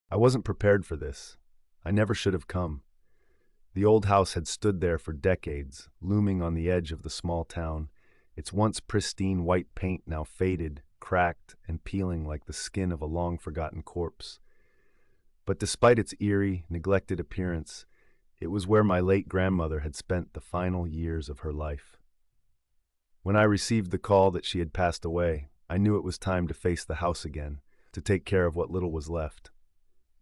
I wasn't prepared for this. I never should have come. The old house had stood there for decades, looming on the edge of the small town, its once pristine white paint now faded, cracked, and peeling like the skin of a long-forgotten corpse. But despite its eerie, neglected appearance, it was where my late grandmother had spent the final years of her life. When I received the call that she had passed away, I knew it was time to face the house again, to take care of what little was left.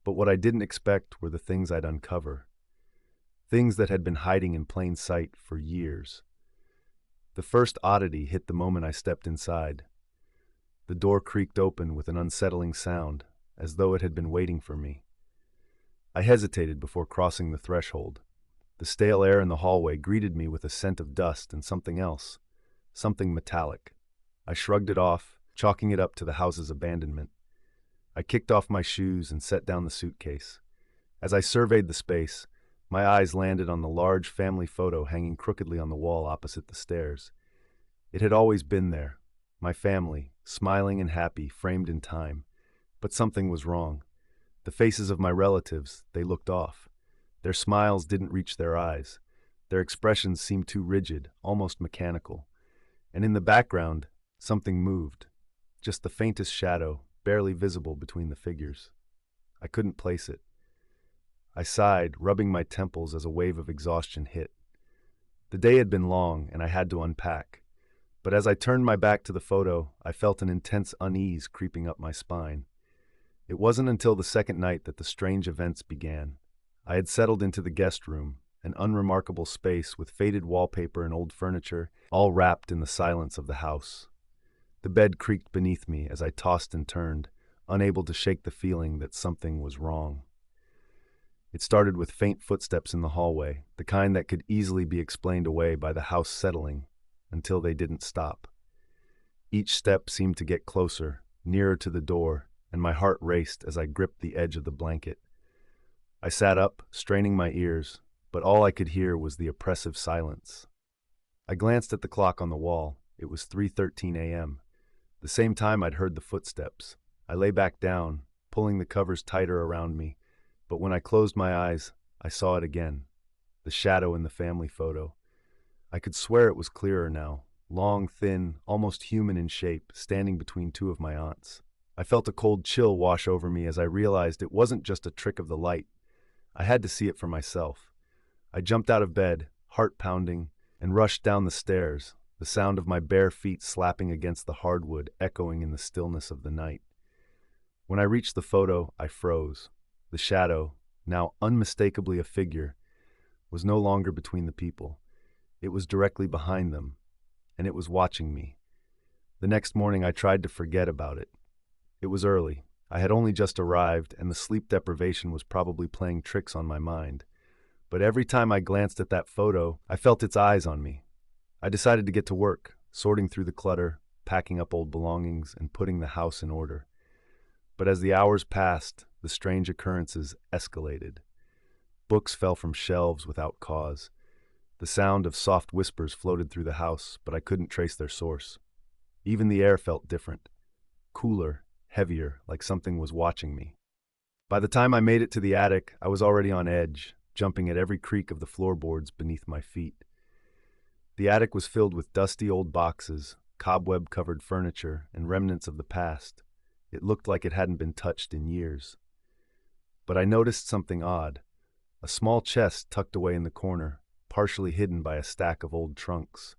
But what I didn't expect were the things I'd uncover. Things that had been hiding in plain sight for years. The first oddity hit the moment I stepped inside. The door creaked open with an unsettling sound, as though it had been waiting for me. I hesitated before crossing the threshold. The stale air in the hallway greeted me with a scent of dust and something else, something metallic. I shrugged it off, chalking it up to the house's abandonment. I kicked off my shoes and set down the suitcase. As I surveyed the space, my eyes landed on the large family photo hanging crookedly on the wall opposite the stairs. It had always been there, my family, smiling and happy, framed in time. But something was wrong. The faces of my relatives, they looked off. Their smiles didn't reach their eyes. Their expressions seemed too rigid, almost mechanical. And in the background, something moved. Just the faintest shadow, barely visible between the figures. I couldn't place it. I sighed, rubbing my temples as a wave of exhaustion hit. The day had been long, and I had to unpack. But as I turned my back to the photo, I felt an intense unease creeping up my spine. It wasn't until the second night that the strange events began. I had settled into the guest room, an unremarkable space with faded wallpaper and old furniture, all wrapped in the silence of the house. The bed creaked beneath me as I tossed and turned, unable to shake the feeling that something was wrong. It started with faint footsteps in the hallway, the kind that could easily be explained away by the house settling, until they didn't stop. Each step seemed to get closer, nearer to the door, and my heart raced as I gripped the edge of the blanket. I sat up, straining my ears, but all I could hear was the oppressive silence. I glanced at the clock on the wall. It was 3:13 a.m., the same time I'd heard the footsteps. I lay back down, pulling the covers tighter around me, but when I closed my eyes, I saw it again, the shadow in the family photo. I could swear it was clearer now, long, thin, almost human in shape, standing between two of my aunts. I felt a cold chill wash over me as I realized it wasn't just a trick of the light. I had to see it for myself. I jumped out of bed, heart pounding, and rushed down the stairs, the sound of my bare feet slapping against the hardwood echoing in the stillness of the night. When I reached the photo, I froze. The shadow, now unmistakably a figure, was no longer between the people. It was directly behind them, and it was watching me. The next morning I tried to forget about it. It was early. I had only just arrived, and the sleep deprivation was probably playing tricks on my mind. But every time I glanced at that photo, I felt its eyes on me. I decided to get to work, sorting through the clutter, packing up old belongings, and putting the house in order. But as the hours passed, the strange occurrences escalated. Books fell from shelves without cause. The sound of soft whispers floated through the house, but I couldn't trace their source. Even the air felt different. Cooler, heavier, like something was watching me. By the time I made it to the attic, I was already on edge, jumping at every creak of the floorboards beneath my feet. The attic was filled with dusty old boxes, cobweb-covered furniture, and remnants of the past. It looked like it hadn't been touched in years. But I noticed something odd. A small chest tucked away in the corner, partially hidden by a stack of old trunks.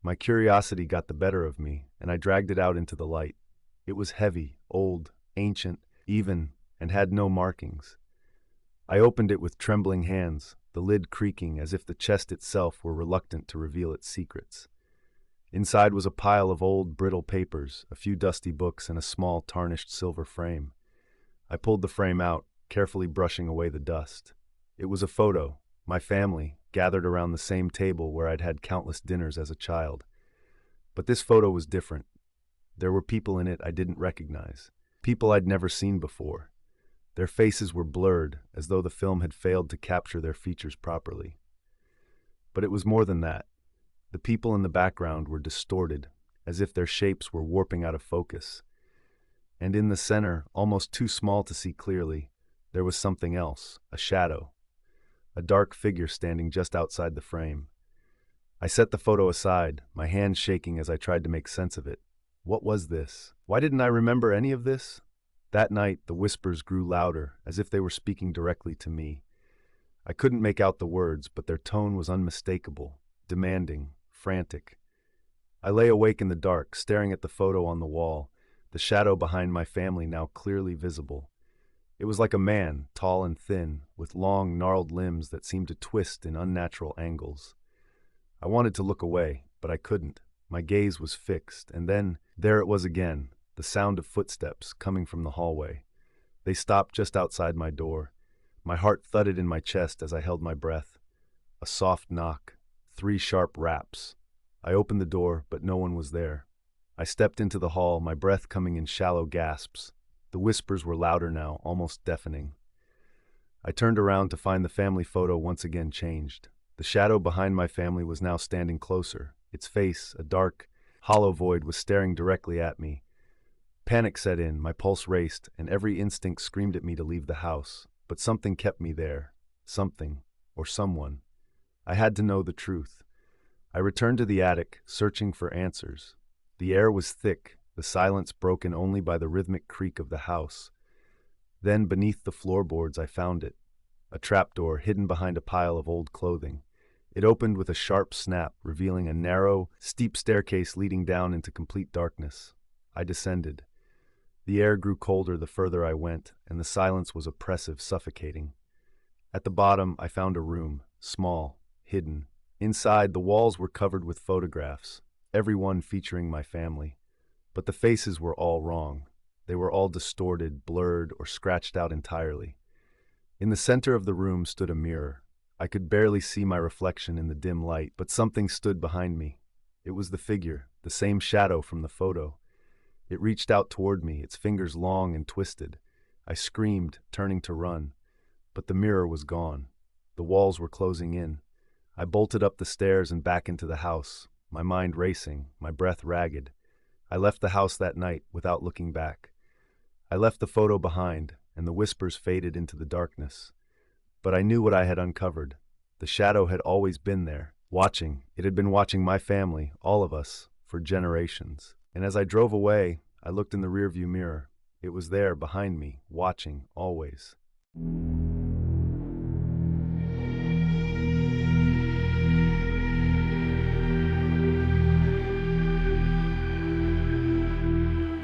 My curiosity got the better of me, and I dragged it out into the light. It was heavy, old, ancient, even, and had no markings. I opened it with trembling hands, the lid creaking as if the chest itself were reluctant to reveal its secrets. Inside was a pile of old, brittle papers, a few dusty books, and a small, tarnished silver frame. I pulled the frame out, carefully brushing away the dust. It was a photo, my family, gathered around the same table where I'd had countless dinners as a child. But this photo was different. There were people in it I didn't recognize, people I'd never seen before. Their faces were blurred, as though the film had failed to capture their features properly. But it was more than that. The people in the background were distorted, as if their shapes were warping out of focus. And in the center, almost too small to see clearly, there was something else, a shadow, a dark figure standing just outside the frame. I set the photo aside, my hands shaking as I tried to make sense of it. What was this? Why didn't I remember any of this? That night, the whispers grew louder, as if they were speaking directly to me. I couldn't make out the words, but their tone was unmistakable, demanding, frantic. I lay awake in the dark, staring at the photo on the wall, the shadow behind my family now clearly visible. It was like a man, tall and thin, with long, gnarled limbs that seemed to twist in unnatural angles. I wanted to look away, but I couldn't. My gaze was fixed, and then, there it was again, the sound of footsteps coming from the hallway. They stopped just outside my door. My heart thudded in my chest as I held my breath. A soft knock, 3 sharp raps. I opened the door, but no one was there. I stepped into the hall, my breath coming in shallow gasps. The whispers were louder now, almost deafening. I turned around to find the family photo once again changed. The shadow behind my family was now standing closer. Its face, a dark, hollow void, was staring directly at me. Panic set in, my pulse raced, and every instinct screamed at me to leave the house. But something kept me there. Something, or someone. I had to know the truth. I returned to the attic, searching for answers. The air was thick, the silence broken only by the rhythmic creak of the house. Then, beneath the floorboards, I found it. A trapdoor hidden behind a pile of old clothing. It opened with a sharp snap, revealing a narrow, steep staircase leading down into complete darkness. I descended. The air grew colder the further I went, and the silence was oppressive, suffocating. At the bottom, I found a room, small, hidden. Inside, the walls were covered with photographs, every one featuring my family. But the faces were all wrong. They were all distorted, blurred, or scratched out entirely. In the center of the room stood a mirror. I could barely see my reflection in the dim light, but something stood behind me. It was the figure, the same shadow from the photo. It reached out toward me, its fingers long and twisted. I screamed, turning to run. But the mirror was gone. The walls were closing in. I bolted up the stairs and back into the house, my mind racing, my breath ragged. I left the house that night without looking back. I left the photo behind, and the whispers faded into the darkness. But I knew what I had uncovered. The shadow had always been there, watching. It had been watching my family, all of us, for generations. And as I drove away, I looked in the rearview mirror. It was there, behind me, watching, always.